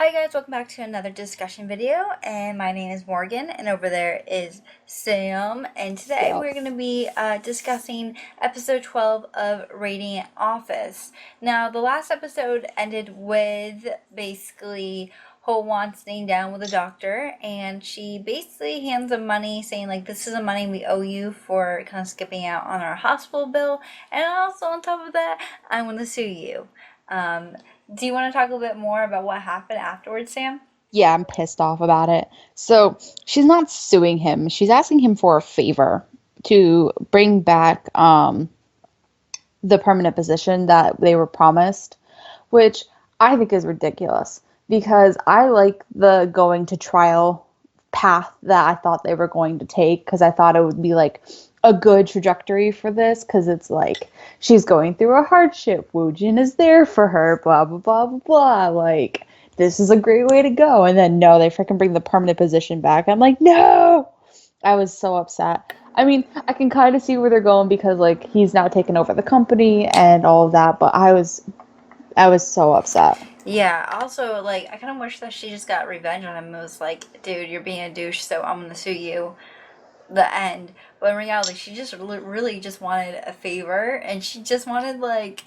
Hi guys, welcome back to another discussion video, and my name is Morgan, and over there is Sam, and today Yep. we're going to be discussing episode 12 of Radiant Office. Now, the last episode ended with basically Hwe-Hyun sitting down with a doctor, and she basically hands him money saying, like, this is the money we owe you for kind of skipping out on our hospital bill, and also on top of that, I'm going to sue you. Um, do you want to talk a little bit more about what happened afterwards, Sam? Yeah, I'm pissed off about it. So she's not suing him. She's asking him for a favor to bring back the permanent position that they were promised, which I think is ridiculous because I like the going to trial path that I thought they were going to take because I thought it would be like a good trajectory for this because it's like she's going through a hardship. Woojin is there for her, blah, blah, blah, blah, blah. Like, this is a great way to go. And then, no, they freaking bring the permanent position back. I'm like, no! I was so upset. I mean, I can kind of see where they're going because like he's now taken over the company and all of that, but I was so upset. Yeah, also, like, I kind of wish that she just got revenge on him. It was like, dude, you're being a douche, so I'm gonna sue you. The end. But in reality, she just really just wanted a favor, and she just wanted, like,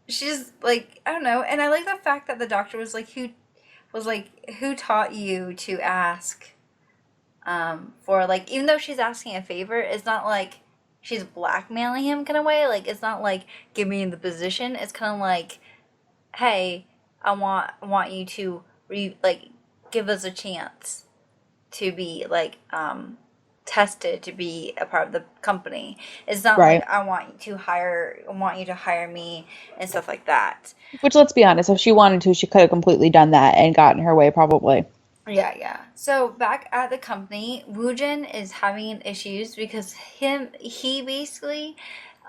she's like, I don't know. And I like the fact that the doctor was like, who taught you to ask for like even though she's asking a favor, it's not like she's blackmailing him kind of way. Like it's not like give me the position. It's kind of like, hey, I want you to like give us a chance to be like tested to be a part of the company. It's not like Right. I want you to hire me and stuff like that. Which, let's be honest, if she wanted to, she could have completely done that and gotten her way, probably. Yeah, yeah. So back at the company, Woojin is having issues because he basically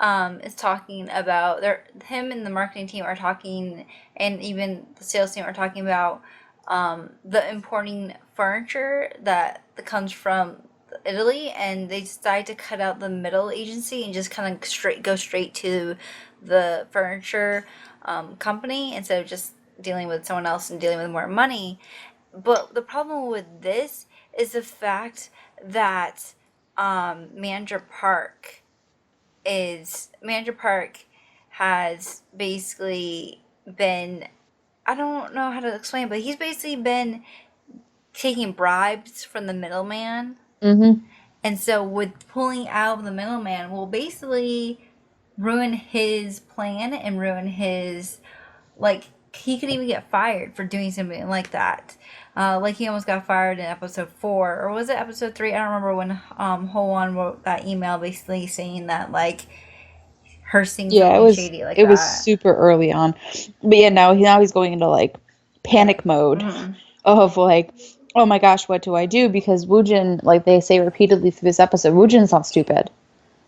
is talking about him and the marketing team are talking, and even the sales team are talking about the importing furniture that comes from Italy, and they decide to cut out the middle agency and just kind of go straight to the furniture company instead of just dealing with someone else and dealing with more money. But the problem with this is the fact that Manager Park has basically been, I don't know how to explain, but he's basically been taking bribes from the middleman. Mm-hmm. And so with pulling out of the middleman will basically ruin his plan and ruin his, like, he could even get fired for doing something like that. Like he almost got fired in episode 4, or was it episode 3? I don't remember when Ho-Won wrote that email basically saying that like her seeing Yeah, it something was shady like it was that. super early on. But yeah, now he's going into like panic Panic. mode Mm-hmm. of like, oh my gosh, what do I do? Because Woojin, like they say repeatedly through this episode, Woojin's not stupid.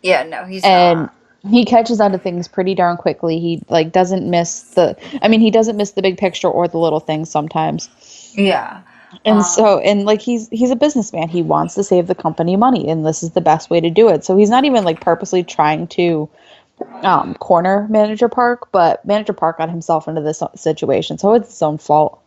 Yeah, no, he's And not. he catches on to things pretty darn quickly. He like doesn't miss the I mean, he doesn't miss the big picture or the little things sometimes. Yeah. And so and like he's a businessman. He wants to save the company money and this is the best way to do it. So he's not even like purposely trying to corner Manager Park, but Manager Park got himself into this situation, so it's his own fault.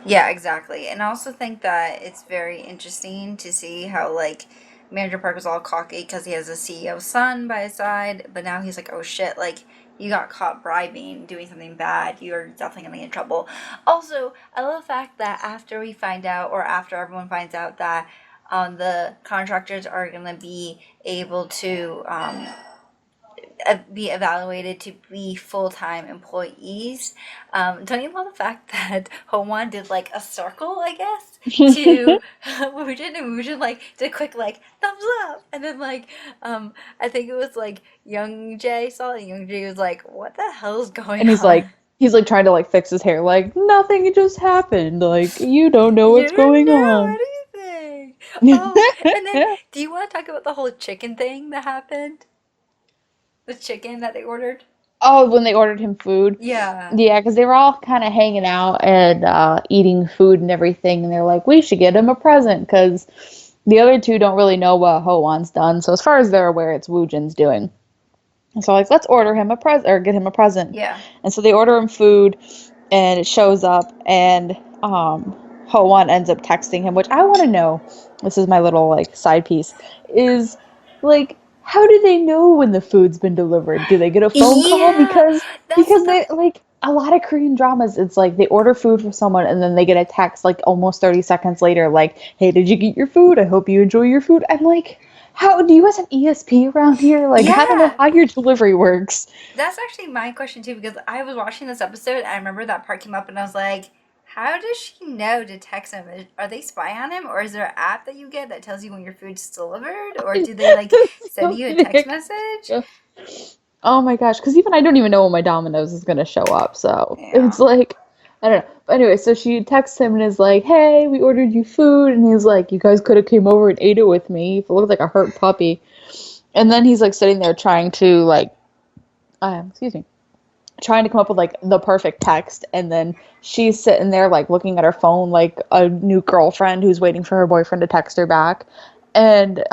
Yeah, exactly. And I also think that it's very interesting to see how, like, Manager Park was all cocky because he has a CEO's son by his side, but now he's like, oh shit, like, you got caught bribing, doing something bad, you're definitely gonna get in trouble. Also, I love the fact that after we find out, or after everyone finds out that the contractors are gonna be able to be evaluated to be full-time employees. Don't you love the fact that Hwan did like a circle, I guess, to Woojin, and Woojin like did a quick like thumbs up, and then like I think it was like Young Jae saw it, and Young Jae was like, "What the hell is going And on?" he's like trying to like fix his hair, like nothing just happened, like you don't know You what's didn't going know on. anything. Oh, and then do you want to talk about the whole chicken thing that happened? The chicken that they ordered. Oh, when they ordered him food. Yeah. Yeah, because they were all kind of hanging out and eating food and everything, and they're like, we should get him a present because the other two don't really know what Ho-Wan's done. So as far as they're aware, it's Woojin's doing. And so like, let's order him a present or get him a present. Yeah. And so they order him food, and it shows up, and Hwe-Hyun ends up texting him, which I want to know. This is my little like side piece. Is like, how do they know when the food's been delivered? Do they get a phone call? Yeah, that's Because what they like a lot of Korean dramas. It's like they order food for someone and then they get a text like almost 30 seconds later, like, "Hey, did you get your food? I hope you enjoy your food." I'm like, how do you guys have ESP around here? Like, I don't know yeah. how your delivery works. That's actually my question too, because I was watching this episode and I remember that part came up and I was like, how does she know to text him? Are they spy on him, or is there an app that you get that tells you when your food's delivered, or do they like send So you a text message? ridiculous. Oh my gosh, because even I don't even know when my Domino's is gonna show up, so Yeah. it's like I don't know. But anyway, so she texts him and is like, "Hey, we ordered you food," and he's like, "You guys could have came over and ate it with me. If it looked like a hurt puppy." And then he's like sitting there trying to like, excuse me, trying to come up with like the perfect text, and then she's sitting there like looking at her phone like a new girlfriend who's waiting for her boyfriend to text her back, and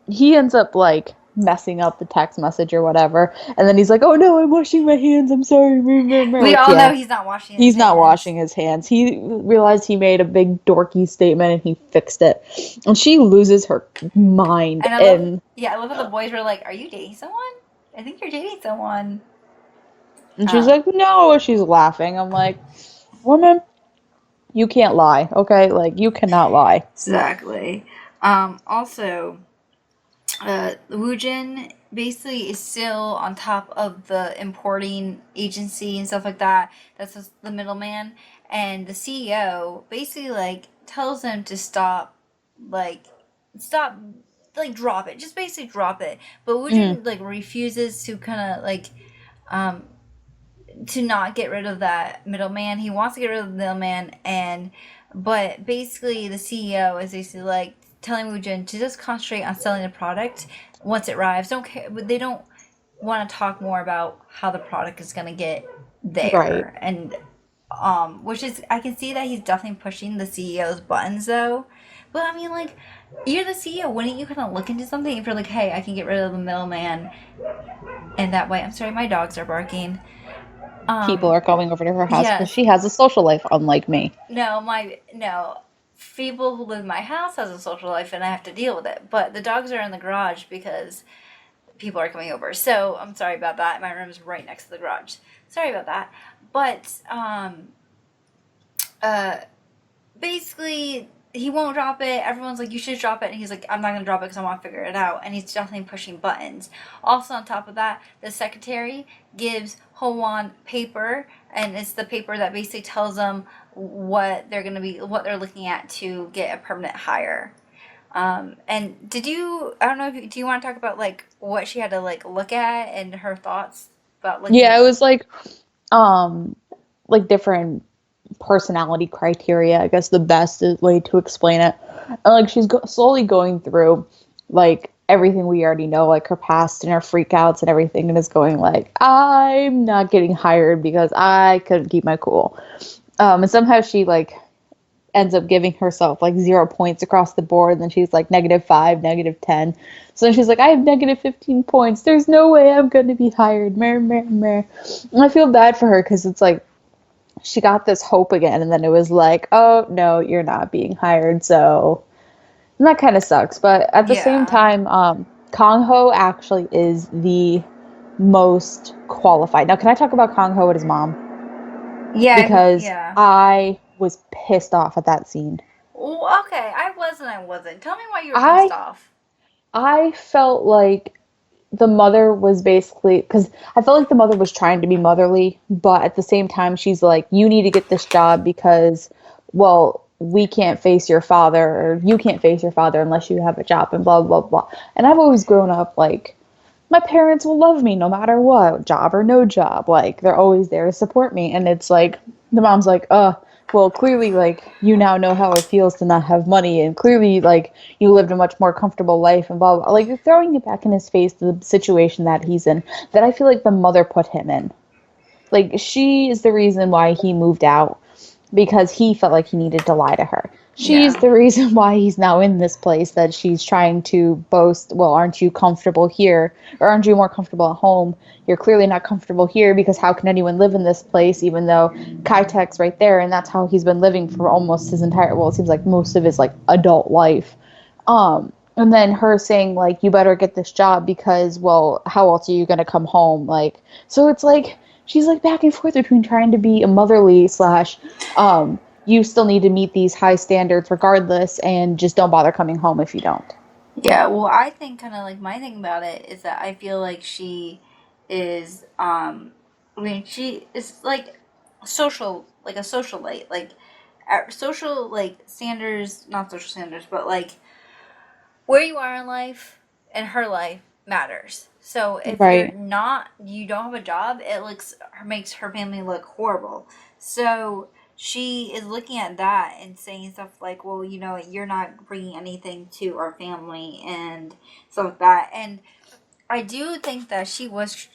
he ends up like messing up the text message or whatever, and then he's like, "Oh no, I'm washing my hands, I'm sorry," We which all know yeah, he's not washing his he's not hands. washing his hands. He realized he made a big dorky statement and he fixed it, and she loses her mind. And I love, And yeah, I love how the boys were like, "Are you dating someone? I think you're dating someone." she's Um, like, "No," she's laughing. I'm like, woman, you can't lie, okay? Like, you cannot lie. exactly. Also, Woojin basically is still on top of the importing agency and stuff like that. That's just the middleman, and the CEO basically like tells him to stop, like stop, like drop it, just basically drop it. But Mm, Woojin like refuses to kind of like um to not get rid of that middleman. He wants to get rid of the middleman, and but basically the CEO is basically like telling Woojin to just concentrate on selling the product once it arrives. Don't care, but they don't want to talk more about how the product is gonna get right. there, and which is I can see that he's definitely pushing the CEO's buttons though. But I mean, like, you're the CEO. Wouldn't you kind of look into something if you're like, hey, I can get rid of the middleman, and that way, I'm sorry, my dogs are barking. People Um, are coming over to her house because Yes. she has a social life, unlike me. No, my no. People who live in my house has a social life and I have to deal with it. But the dogs are in the garage because people are coming over. So I'm sorry about that. My room is right next to the garage. Sorry about that. But uh basically he won't drop it. Everyone's like, you should drop it. And he's like, I'm not going to drop it because I want to figure it out. And he's definitely pushing buttons. Also, on top of that, the secretary gives Hwan paper. And it's the paper that basically tells them what they're going to be, what they're looking at to get a permanent hire. And did you, I don't know if you, do you want to talk about like what she had to like look at and her thoughts about looking Yeah, at, it was um, like different personality criteria. I guess the best way to explain it. And like she's slowly going through like everything we already know, like her past and her freakouts and everything, and is going like, I'm not getting hired because I couldn't keep my cool. And somehow she like ends up giving herself like 0 points across the board, and then she's like -5, -10. So then she's like, I have -15 points. There's no way I'm going to be hired. Meh, meh, meh. And I feel bad for her because it's like she got this hope again, and then it was like, oh no, you're not being hired. So and that kind of sucks. But at the same yeah. time, Kang Ho actually is the most qualified. Now, can I talk about Kang Ho and his mom? Because Yeah. I was pissed off at that scene. Well, okay, I was and I wasn't. Tell me why you were pissed I off. I felt like the mother was basically because I felt like the mother was trying to be motherly, but at the same time, she's like, "You need to get this job because, well, we can't face your father, or you can't face your father unless you have a job," and blah blah blah. And I've always grown up like my parents will love me no matter what, job or no job. Like they're always there to support me. And it's like the mom's like, well, clearly like you now know how it feels to not have money, and clearly like you lived a much more comfortable life and blah blah. Like you're throwing it back in his face, the situation that he's in, that I feel like the mother put him in. Like she is the reason why he moved out, because he felt like he needed to lie to her. She's Yeah. the reason why he's now in this place that she's trying to boast, well, aren't you comfortable here? Or aren't you more comfortable at home? You're clearly not comfortable here because how can anyone live in this place even though Kai-Tek's right there and that's how he's been living for almost his entire, well, it seems like most of his like adult life. And then her saying like you better get this job because well, how else are you going to come home? Like so it's like she's like back and forth between trying to be a motherly slash you still need to meet these high standards regardless and just don't bother coming home if you don't. Yeah, well, I think kind of like my thing about it is that I feel like she is, I mean, she is like social, like a socialite, like social, like standards, not social standards, but like where you are in life and her life matters. So if you're Right. not, you don't have a job, it looks makes her family look horrible. So she is looking at that and saying stuff like, "Well, you know, you're not bringing anything to our family," and stuff like that. And I do think that she was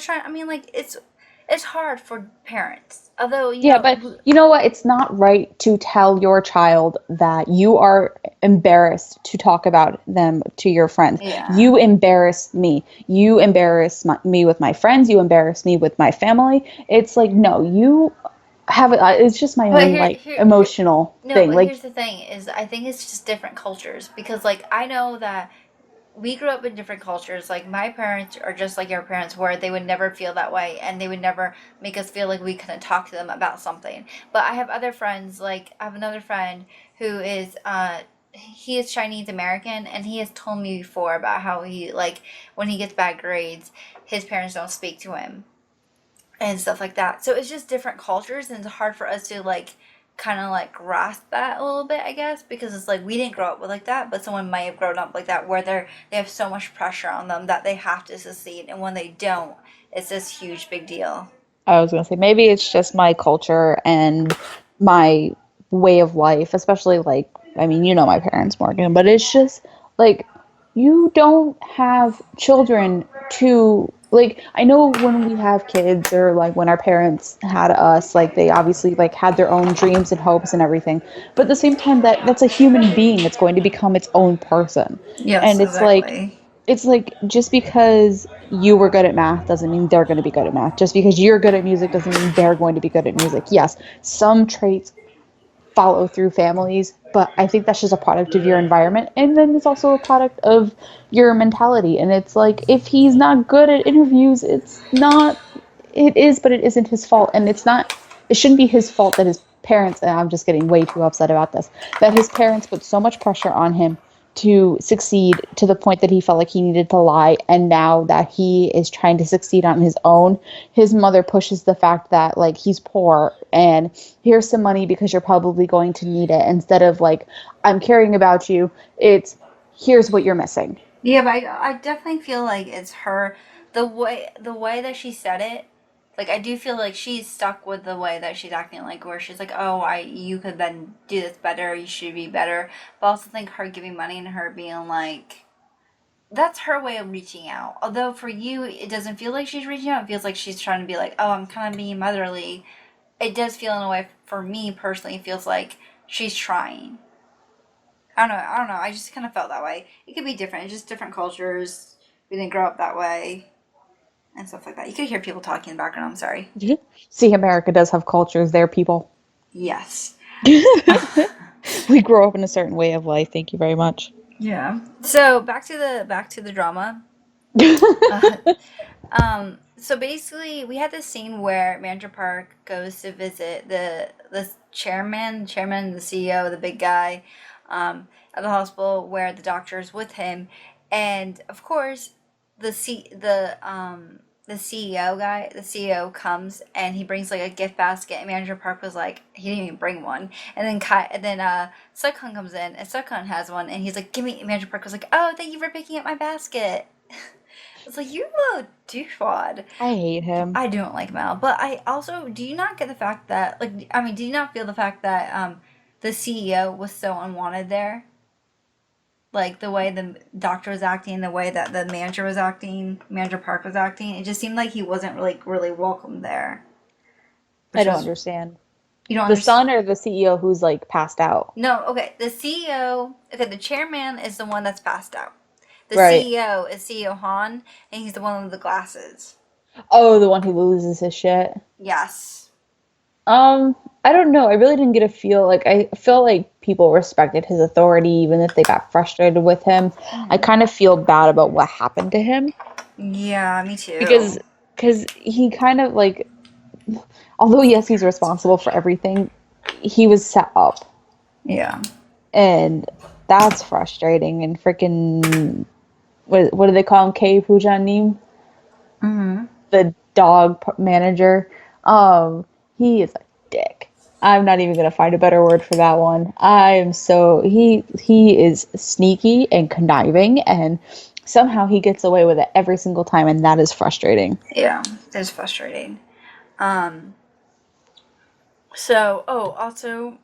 trying. I mean, like it's hard for parents, although you Yeah, but know, you know what? It's not right to tell your child that you are embarrassed to talk about them to your friends. yeah. You embarrass me. You embarrass me with my friends. You embarrass me with my family. It's like, no, you have it. It's just my But own, here, like, here, here, emotional no. thing. But Like, here's the thing: is I think it's just different cultures because, like, I know that we grew up in different cultures. Like, my parents are just like your parents were. They would never feel that way, and they would never make us feel like we couldn't talk to them about something. But I have other friends. Like, I have another friend who is he is Chinese American, and he has told me before about how he like when he gets bad grades, his parents don't speak to him and stuff like that. So it's just different cultures, and it's hard for us to like kind of like grasp that a little bit, I guess, because it's like we didn't grow up with like that, but someone might have grown up like that where they have so much pressure on them that they have to succeed, and when they don't, it's this huge big deal. I was gonna say, maybe it's just my culture and my way of life, especially like, I mean, you know my parents, Morgan, but it's just like you don't have children to like I know when we have kids or like when our parents had us, like they obviously like had their own dreams and hopes and everything. But at the same time that's a human being that's going to become its own person. Yes, And exactly. it's like just because you were good at math doesn't mean they're going to be good at math. Just because you're good at music doesn't mean they're going to be good at music. Yes, some traits follow through families, but I think that's just a product of your environment. And then it's also a product of your mentality. And it's like, if he's not good at interviews, it's not, it is, but it isn't his fault. And it's not, it shouldn't be his fault that his parents, and I'm just getting way too upset about this, that his parents put so much pressure on him to succeed to the point that he felt like he needed to lie. And now that he is trying to succeed on his own, his mother pushes the fact that like he's poor and here's some money because you're probably going to need it instead of like I'm caring about you. It's here's what you're missing. Yeah, but I definitely feel like it's her the way that she said it. Like I do feel like she's stuck with the way that she's acting, like where she's like, "Oh, I you could then do this better. You should be better." But I also think her giving money and her being like, that's her way of reaching out. Although for you, it doesn't feel like she's reaching out. It feels like she's trying to be like, "Oh, I'm kind of being motherly." It does feel in a way for me personally. It feels like she's trying. I don't know. I don't know. I just kind of felt that way. It could be different. It's just different cultures. We didn't grow up that way and stuff like that. You could hear people talking in the background. I'm sorry. See, America does have cultures there, people. Yes. We grow up in a certain way of life. Thank you very much. Yeah. So back to the drama. Uh, so basically, we had this scene where Manager Park goes to visit the chairman, the CEO, the big guy, at the hospital where the doctor is with him, and of course, the C the CEO guy, the CEO comes and he brings like a gift basket, and Manager Park was like, he didn't even bring one, and then Seok-jin comes in, and Seok-jin has one, and he's like, give me. Manager Park was like, oh, thank you for picking up my basket. It's like you little douchewad. I hate him. I don't like Mel, but I also do you not get the fact that like I mean, do you not feel the fact that the CEO was so unwanted there? Like the way the doctor was acting, the way that the manager was acting, Manager Park was acting, it just seemed like he wasn't really welcome there, I which don't was understand. You don't The understand. son or the CEO who's like passed out? No, okay. The CEO, okay, the chairman is the one that's passed out. The Right. CEO is CEO Han, and he's the one with the glasses. Oh, the one who loses his shit. Yes. Um, I don't know. I really didn't get a feel like I feel like people respected his authority even if they got frustrated with him. I Mm-hmm. kind of feel bad about what happened to him Yeah, me because too. he kind of like although yes, he's responsible for everything, he was set up Yeah. and that's frustrating and freaking what do they call him? K Pujanim, Mm-hmm. the manager. He is a dick. I'm not even gonna find a better word for that one. I am so he is sneaky and conniving, and somehow he gets away with it every single time, and that is frustrating. Yeah, it's frustrating. Um, also,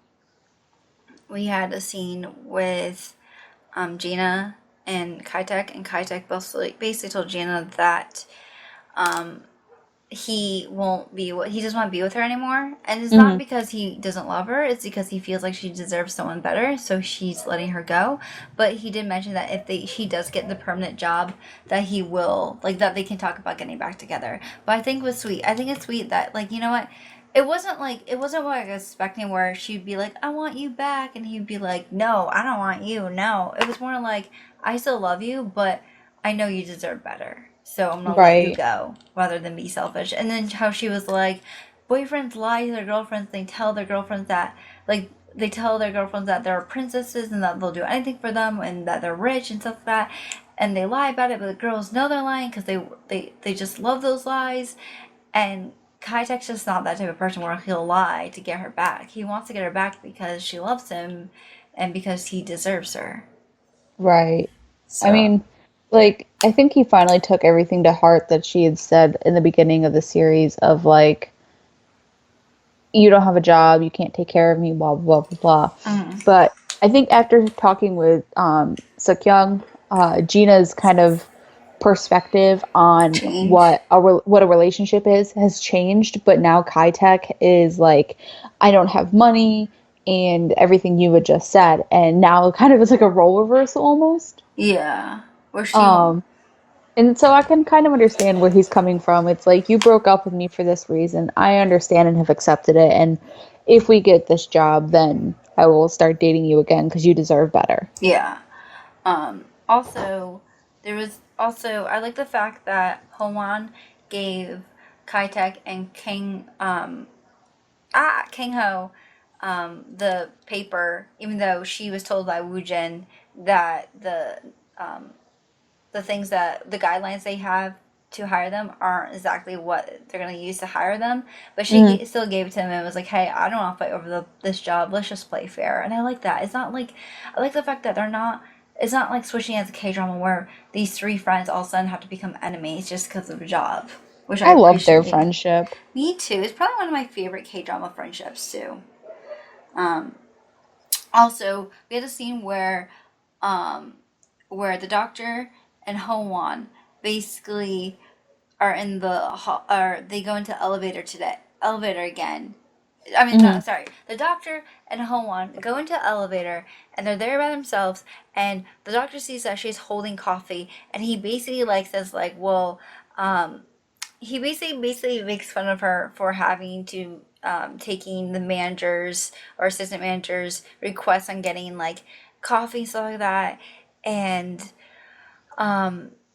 we had a scene with Gina and Kaitek, and Kaitek basically told Gina that um, he won't be he doesn't want to be with her anymore, and it's not Hmm. because he doesn't love her, it's because he feels like she deserves someone better, so he's letting her go. But he did mention that if she does get the permanent job, that he will, like, that they can talk about getting back together. But I think it's sweet that, like, you know what, it wasn't what I was expecting, where she'd be like, I want you back, and he'd be like, no, I don't want you, no. It was more like, I still love you, but I know you deserve better, so I'm gonna let you Right. go rather than be selfish. And then how she was like, boyfriends lie to their girlfriends. They tell their girlfriends that, like, they tell their girlfriends that they're princesses and that they'll do anything for them and that they're rich and stuff like that. And they lie about it, but the girls know they're lying because they just love those lies. And Kaitek's just not that type of person where he'll lie to get her back. He wants to get her back because she loves him and because he deserves her. Right. I So, mean, like, I think he finally took everything to heart that she had said in the beginning of the series of like, you don't have a job, you can't take care of me, blah blah blah blah. mm, But I think after talking with Seok-jin, Gina's kind of perspective on change. what a relationship is has changed. But now Kai-Tech is like, I don't have money and everything you had just said, and now kind of is like a role reversal almost. Yeah. Where she won't. Um, and so I can kind of understand where he's coming from. It's like, you broke up with me for this reason. I understand and have accepted it. And if we get this job, then I will start dating you again because you deserve better. Yeah. Also, there was also, I like the fact that Hoan gave Kaitek and King Ho the paper, even though she was told by Woojin that um, the things that the guidelines they have to hire them aren't exactly what they're going to use to hire them. But Hmm. still gave it to him and was like, hey, I don't want to fight over this job. Let's just play fair. And I like that. It's not like, I like the fact that they're not, it's not like switching as a K drama where these three friends all of a sudden have to become enemies just because of a job, which I I love their appreciate. friendship. Me too. It's probably one of my favorite K drama friendships too. Um, Also, we had a scene um, where the doctor and Ho-Won basically are in or they go into elevator again. I mean, Hmm. no, sorry. The doctor and Ho-Won go into elevator and they're there by themselves. And the doctor sees that she's holding coffee, and he basically like says like, well, um, he basically makes fun of her for having to taking the managers or assistant managers requests on getting like coffee and stuff like that. And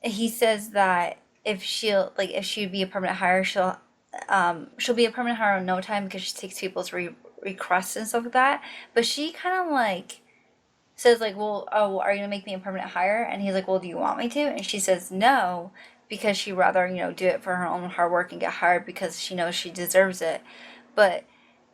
he says that if she'd be a permanent hire, she'll be a permanent hire in no time because she takes people's requests and stuff like that. But she kind of like says like, well, oh, are you gonna make me a permanent hire? And he's like, well, do you want me to? And she says no, because she'd rather, do it for her own hard work and get hired because she knows she deserves it. But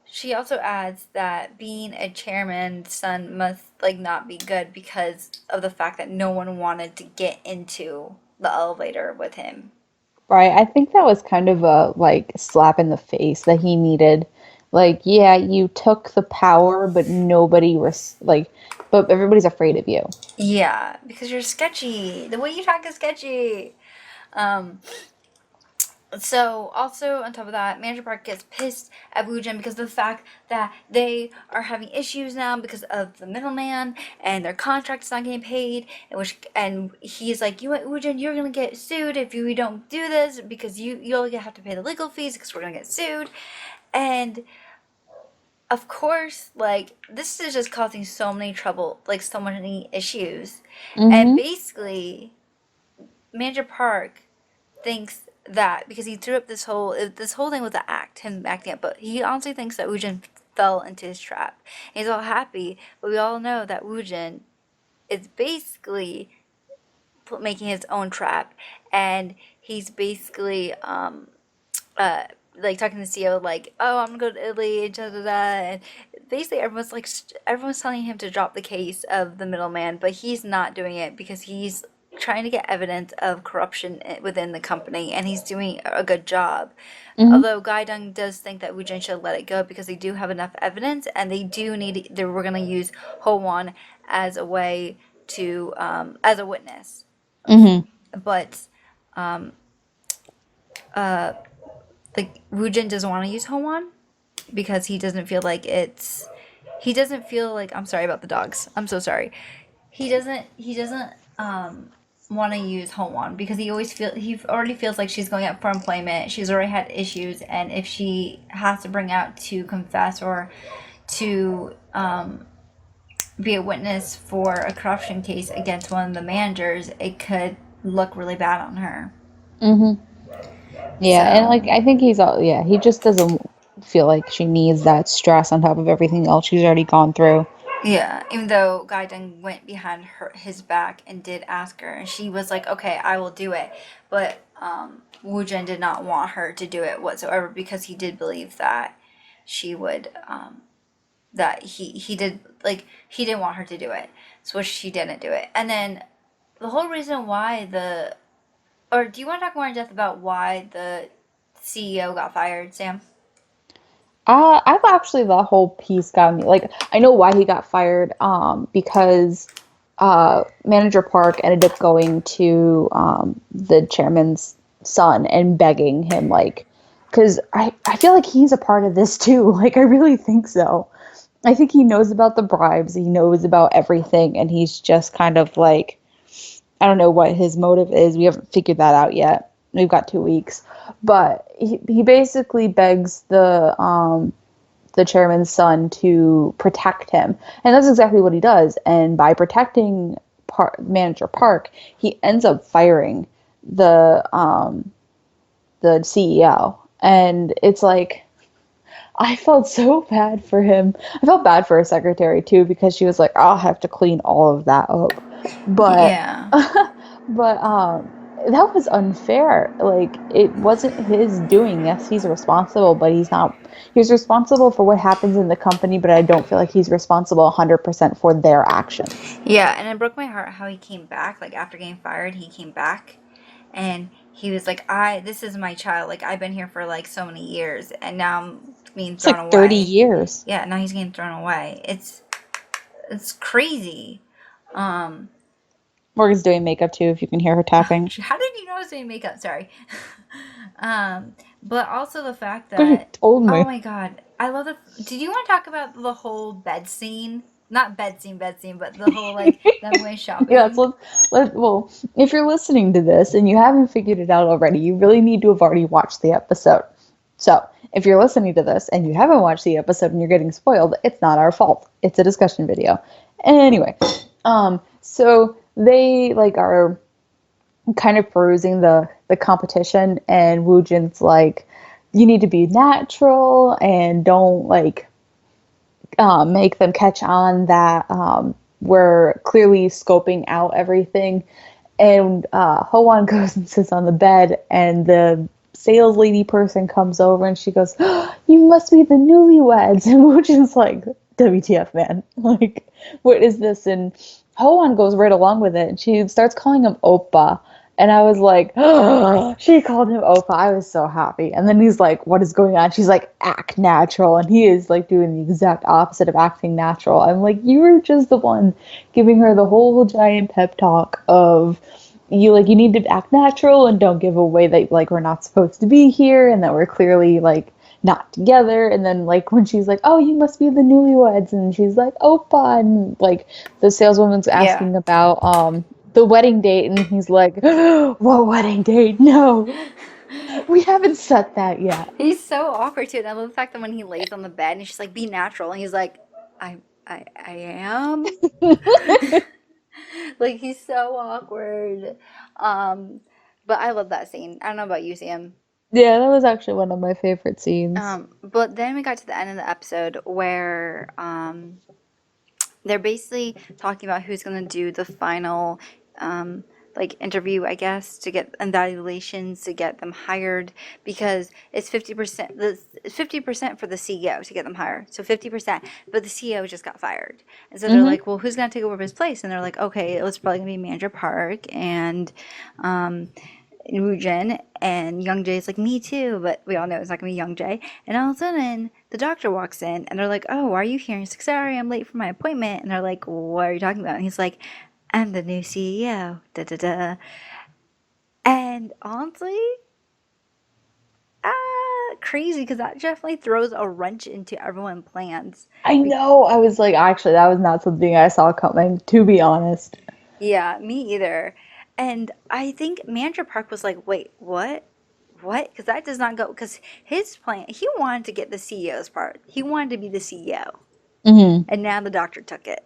she also adds that being a chairman's son must like not be good because of the fact that no one wanted to get into the elevator with him. Right. I think that was kind of a like slap in the face that he needed. Like, yeah, you took the power, but but everybody's afraid of you. Yeah, because you're sketchy. The way you talk is sketchy. Um, So, also on top of that, Manager Park gets pissed at Woojin because of the fact that they are having issues now because of the middleman and their contract is not getting paid. And he's like, "You, Woojin, you're gonna get sued if you don't do this because you'll have to pay the legal fees because we're gonna get sued." And of course, like, this is just causing so many trouble, like so many issues, and Mm-hmm. basically, Manager Park thinks that because he threw up this whole thing with the act, him acting up, but he honestly thinks that Woojin fell into his trap. And he's all happy, but we all know that Woojin is basically making his own trap, and he's basically uh like talking to the CEO like, oh, I'm gonna go to Italy, and da da da, and basically everyone's telling him to drop the case of the middleman, but he's not doing it because he's trying to get evidence of corruption within the company, and he's doing a good job. Mm-hmm. Although Gaidong does think that Woojin should let it go because they do have enough evidence, and we're gonna use Hwe-Hyun as a way to as a witness, Mm-hmm. but um, uh, like Woojin doesn't want to use Hwan because he doesn't feel like he doesn't feel like, I'm sorry about the dogs. I'm so sorry. He doesn't want to use Hwan because he already feels like she's going up for employment. She's already had issues, and if she has to bring out to confess or to be a witness for a corruption case against one of the managers, it could look really bad on her. Mm-hmm. Yeah, and So like I think yeah, he just doesn't feel like she needs that stress on top of everything else she's already gone through. yeah, even though Gaiden went behind his back and did ask her, and she was like, "Okay, I will do it," but Woojin did not want her to do it whatsoever because he did believe that she would that he did like he didn't want her to do it, so she didn't do it. And then the whole reason why the or do you want to talk more in depth about why the CEO got fired, Sam? I've actually the whole piece got me like I know why he got fired because manager Park ended up going to the chairman's son and begging him like because I feel like he's a part of this too. Like I really think so. I think he knows about the bribes, he knows about everything, and he's just kind of like I don't know what his motive is. We haven't figured that out yet. We've got 2 weeks, but he basically begs the chairman's son to protect him, and that's exactly what he does. And by protecting manager Park, he ends up firing the CEO, and it's like I felt so bad for him. I felt bad for his secretary too because she was like, "I'll have to clean all of that up," but Yeah. but that was unfair. Like it wasn't his doing. Yes, he's responsible, but he's not. He's responsible for what happens in the company, but I don't feel like he's responsible 100% for their actions. Yeah, and it broke my heart how he came back. Like after getting fired, he came back and he was like, "I this is my child. Like I've been here for like so many years, and now I'm being It's thrown like 30 away." years. Yeah, now he's getting thrown away. It's crazy. Um, Morgan's doing makeup too, if you can hear her tapping. how did you know I was doing makeup? Sorry. But also the fact Because you that, told oh me. my god, I love the. Did you want to talk about the whole bed scene? Not bed scene, but the whole like them going Yes, shopping. well, if you're listening to this and you haven't figured it out already, you really need to have already watched the episode. So, if you're listening to this and you haven't watched the episode and you're getting spoiled, it's not our fault. It's a discussion video. Anyway, so they like are kind of perusing the competition, and Woojin's like, you need to be natural and don't like make them catch on that we're clearly scoping out everything. And Hoan goes and sits on the bed, and the sales lady person comes over and she goes, oh, "You must be the newlyweds." And Woojin's like, "WTF, man? Like, what is this?" And Hoan goes right along with it, and she starts calling him Oppa. And I was like, oh, she called him Opa. I was so happy. And then he's like, what is going on? She's like, act natural. And he is like doing the exact opposite of acting natural. I'm like, you were just the one giving her the whole giant pep talk of you need to act natural and don't give away that like we're not supposed to be here and that we're clearly like not together. And then like when she's like, oh, you must be the newlyweds, and she's like, Opa, and like the saleswoman's Yeah. asking about the wedding date, and he's like, what wedding date? No, we haven't set that yet. He's so awkward too. And I love the fact that when he lays on the bed and she's like, be natural. And he's like, I am. Like, he's so awkward. Um, but I love that scene. I don't know about you, Sam. Yeah, that was actually one of my favorite scenes. But then we got to the end of the episode where they're basically talking about who's going to do the final like interview, I guess, to get evaluations to get them hired, because it's 50%, the 50% for the CEO to get them hired, so 50%, but the CEO just got fired, and so they're Hmm. like, well, who's going to take over his place? And they're like, okay, it was probably going to be Manager Park and Woo-Jin, and Young Jae's like, me too, but we all know it's not gonna be Young Jae. And all of a sudden, the doctor walks in, and they're like, oh, why are you here? And he's like, sorry, I'm late for my appointment. And they're like, what are you talking about? And he's like, I'm the new CEO. Da da da. And honestly, crazy, because that definitely throws a wrench into everyone's plans. I know. I was like, actually, that was not something I saw coming, to be honest. Yeah, me either. And I think Manager Park was like, wait, what? What? Because that does not go. Because his plan, he wanted to get the CEO's part. He wanted to be the CEO. Hmm. And now the doctor took it.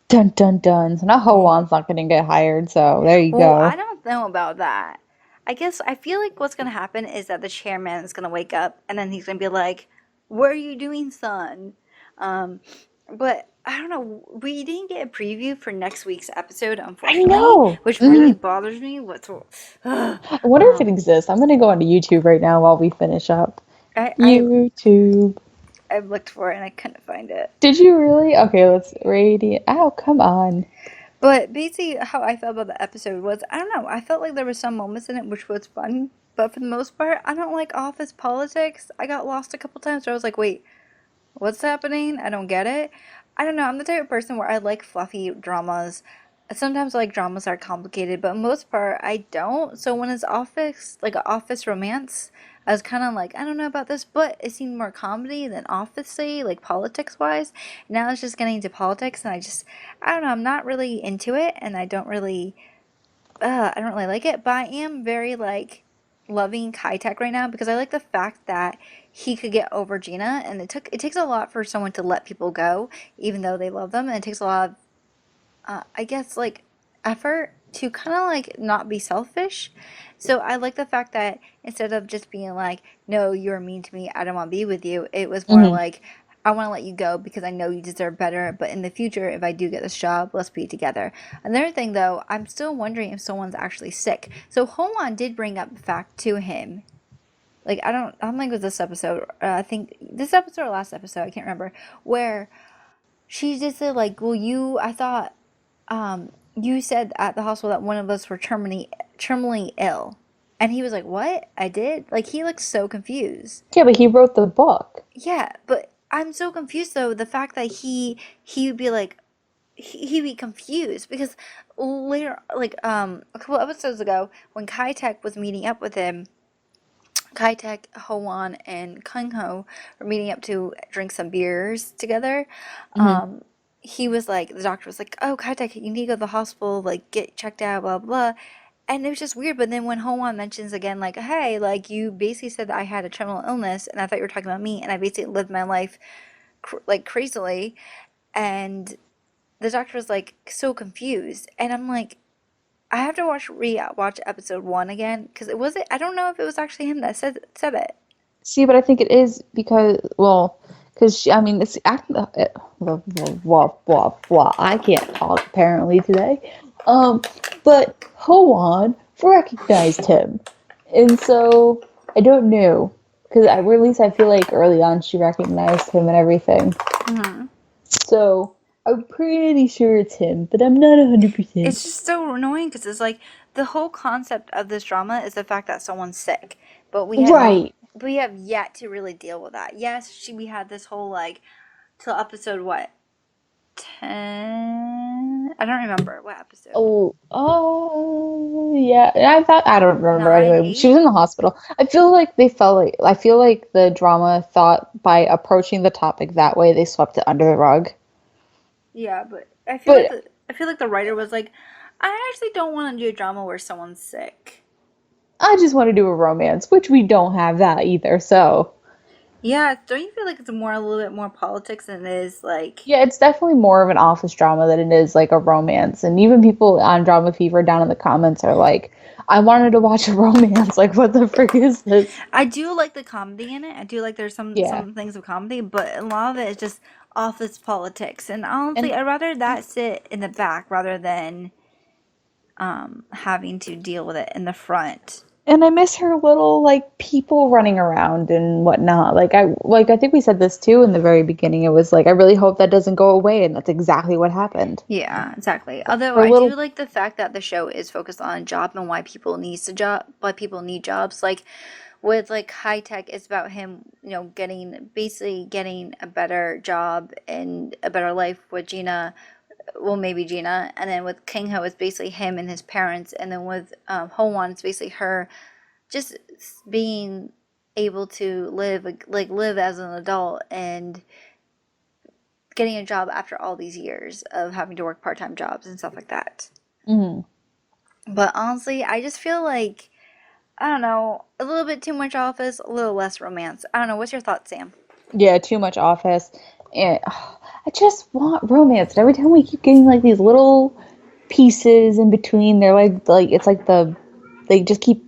Dun dun dun. So now Mm. Ho-Wan's not gonna get hired, so there you Well, I go. don't know about that. I guess I feel like what's going to happen is that the chairman is going to wake up and then he's going to be like, what are you doing, son? Um, but I don't know. We didn't get a preview for next week's episode, I unfortunately, know. which really Hmm. bothers me. What's I wonder if it exists. I'm gonna go onto YouTube right now while we finish up. I YouTube. I've looked for it and I couldn't find it. Did you really? Okay, let's radiant. Oh, come on. But basically, how I felt about the episode was, I don't know. I felt like there were some moments in it which was fun, but for the most part, I don't like office politics. I got lost a couple times where I was like, wait, what's happening? I don't get it. I don't know. I'm the type of person where I like fluffy dramas. Sometimes I like dramas that are complicated, but most part I don't. So when it's office, like an office romance, I was kind of like, I don't know about this, but it seemed more comedy than officey, like politics wise. Now it's just getting into politics, and I don't know. I'm not really into it, and I don't really like it. But I am very like loving Kai Tech right now because I like the fact that he could get over Gina, and it takes a lot for someone to let people go, even though they love them, and it takes a lot of I guess like effort to kind of like not be selfish. So I like the fact that instead of just being like, no, you're mean to me, I don't want to be with you, it was more Hmm. like, I want to let you go because I know you deserve better, but in the future, if I do get this job, let's be together. Another thing though, I'm still wondering if someone's actually sick. So Hoan did bring up the fact to him. Like, I don't think it was this episode. I think this episode or last episode, I can't remember, where she just said like, well, I thought you said at the hospital that one of us were terminally ill. And he was like, what? I did? Like, he looks so confused. Yeah, but he wrote the book. Yeah, but I'm so confused though. The fact that he would be like, he'd be confused because later, like, a couple episodes ago, when Kai Tech was meeting up with him, Kai Tak, Hoan, and Kung Ho were meeting up to drink some beers together. Hmm. He was like, the doctor was like, "Oh, Kai Tak, you need to go to the hospital, like get checked out, blah blah." And it was just weird. But then when Hoan mentions again, like, "Hey, like you basically said that I had a terminal illness, and I thought you were talking about me, and I basically lived my life like crazily," and the doctor was like so confused, and I'm like, I have to watch episode one again because it wasn't. I don't know if it was actually him that said it. See, but I think it is because, well, because I mean, it's act. Blah, blah, blah, blah, blah. I can't talk apparently today. Um, but Hoan recognized him, and so I don't know because I, or at least I feel like early on she recognized him and everything. Hmm. So I'm pretty sure it's him, but I'm not 100%. It's just so annoying because it's like the whole concept of this drama is the fact that someone's sick, but Right. we have yet to really deal with that. Yes, we had this whole like till episode what 10 again? I don't remember what episode. Oh, yeah. I don't remember Nine, anyway. She was eight. in the hospital. I feel like the drama thought by approaching the topic that way, they swept it under the rug. Yeah, but But I feel like the writer was like, I actually don't want to do a drama where someone's sick. I just want to do a romance, which we don't have that either. So, Yeah, don't you feel like it's more a little bit more politics than it is like yeah, it's definitely more of an office drama than it is like a romance. And even people on Drama Fever down in the comments are like, I wanted to watch a romance. Like, what the frick is this? I do like the comedy in it. I do like there's Yeah. some things of comedy, but a lot of it is just office politics. And honestly, And I'd rather that sit in the back rather than having to deal with it in the front. And I miss her little like people running around and whatnot. I think we said this too in the very beginning. It was like I really hope that doesn't go away, and that's exactly what happened. Yeah, exactly. Although Her I do little like the fact that the show is focused on a job and why people need jobs. Like with like high tech, it's about him, basically getting a better job and a better life with Gina. Well, maybe Gina, and then with King Ho, it's basically him and his parents, and then with Ho-Won, it's basically her just being able to live as an adult and getting a job after all these years of having to work part-time jobs and stuff like that. mhm. But honestly, I just feel like I don't know, a little bit too much office, a little less romance. I don't know. What's your thoughts, Sam? Yeah, too much office, and I just want romance. And every time we keep getting like these little pieces in between, they're like it's like they just keep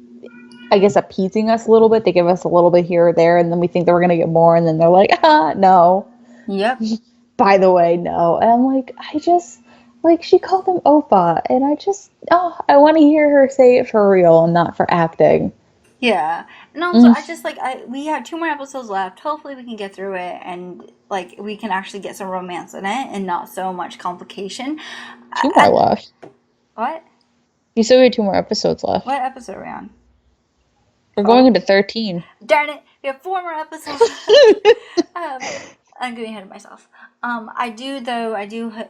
I guess appeasing us a little bit. They give us a little bit here or there, and then we think that we're gonna get more, and then they're like, no. Yep. By the way, no. And I'm like, I just like she called him Opa, and I want to hear her say it for real and not for acting. Yeah. And also, Mm, I just like I we have two more episodes left. Hopefully, we can get through it and like we can actually get some romance in it and not so much complication. two more And left. what? You still have two more episodes left. What episode are we on? We're going 12? into 13. Darn it, we have four more episodes left. I'm getting ahead of myself. I do though.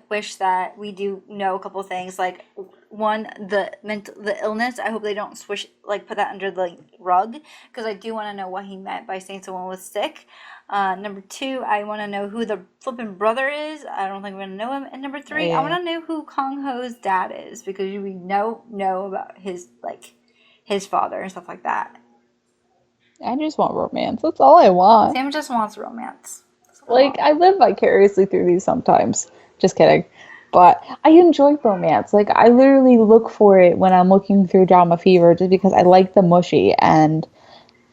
Wish that we do know a couple of things. Like one, the illness. I hope they don't put that under the rug because I do want to know what he meant by saying someone was sick. Number two, I want to know who the flippin' brother is. I don't think we're gonna know him. And number three, I want Yeah. to know who Kong Ho's dad is because we know about his father and stuff like that. I just want romance. That's all I want. Sam just wants romance. That's what I Like, want. I live vicariously through these sometimes. Just kidding. But I enjoy romance. Like, I literally look for it when I'm looking through Drama Fever just because I like the mushy. And,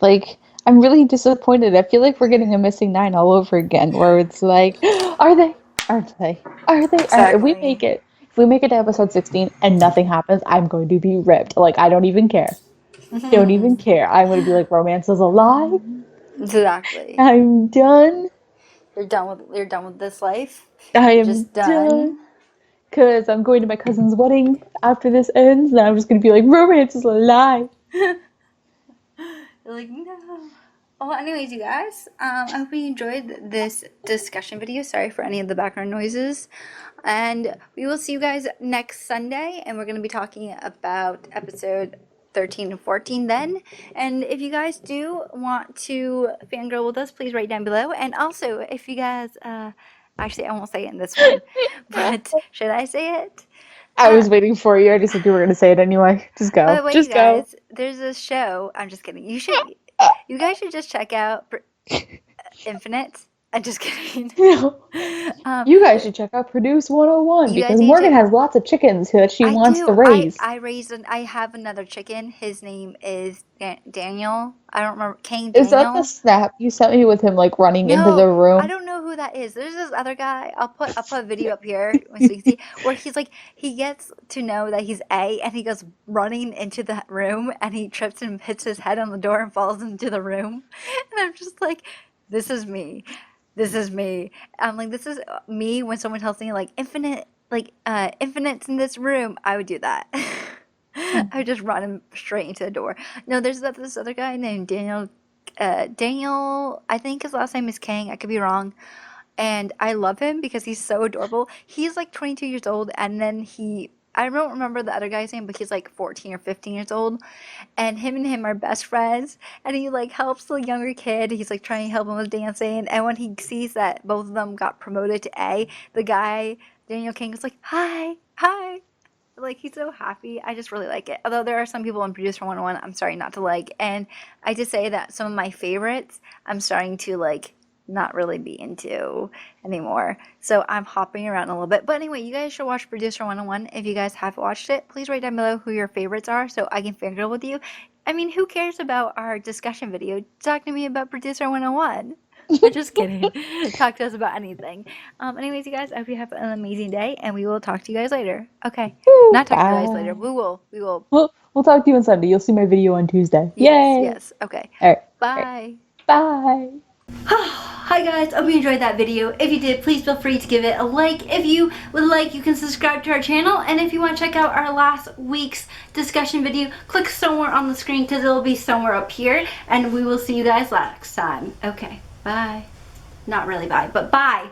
like, I'm really disappointed. I feel like we're getting a missing nine all over again, where it's like, are they? Aren't they? Are they? Are if we Exactly. make it, if we make it to episode 16 and nothing happens, I'm going to be ripped. Like, I don't even care. Don't even care. I'm going to be like, romance is a lie. Exactly. I'm done. You're done with this life. I You're am just done. done. Because I'm going to my cousin's wedding after this ends, and I'm just going to be like, romance is a lie. You're like, no. Well, anyways, you guys, I hope you enjoyed this discussion video. Sorry for any of the background noises. And we will see you guys next Sunday, and we're going to be talking about episode 13 and 14 then. And if you guys do want to fangirl with us, please write down below. And also, if you guys, actually, I won't say it in this one, but should I say it? I Uh, was waiting for you. I just said you were going to say it anyway. Just by go. the way, you Just go. guys, there's this show. I'm just kidding. You guys should just check out Infinite. I'm just kidding. No. um, You guys should check out Produce 101 you guys because need Morgan to. has lots of chickens that she I wants do. to raise. I have another chicken. His name is Daniel. I don't remember King Is that the Daniel. snap you sent me with him like running into No, the I room? don't know who that is. There's this other guy. I'll put a video up here so you can see where he's like he gets to know that he's A and he goes running into the room and he trips and hits his head on the door and falls into the room. And I'm just like, this is me. This is me. I'm like, this is me when someone tells me like infinite's in this room. I would do that. I would just run him straight into the door. No, there's this other guy named Daniel. Daniel, I think his last name is Kang. I could be wrong. and I love him because he's so adorable. He's like 22 years old, and then I don't remember the other guy's name, but he's like 14 or 15 years old, and him are best friends, and he like helps the younger kid. He's like trying to help him with dancing, and when he sees that both of them got promoted to A, the guy, Daniel King, is like, hi, hi. Like, he's so happy. I just really like it. Although there are some people in Producer 101 I'm starting not to like. And I just say that some of my favorites I'm starting to like not really be into anymore. So I'm hopping around a little bit. But anyway, you guys should watch Producer 101. If you guys have watched it, please write down below who your favorites are so I can fangirl with you. I mean, who cares about our discussion video? Talk to me about Producer 101. I'm just kidding. Talk to us about anything. Anyways, you guys, I hope you have an amazing day, and we will talk to you guys later. Okay. Woo, Not talk to you guys later. bye. We will. We'll talk to you on Sunday. You'll see my video on Tuesday. Yes, Yay! yes. Okay. All right. All right. Bye. Bye. Hi guys, hope you enjoyed that video. If you did, please feel free to give it a like. If you would like, you can subscribe to our channel. And if you want to check out our last week's discussion video, click somewhere on the screen because it'll be somewhere up here. And we will see you guys next time. Okay, bye. Not really bye, but bye.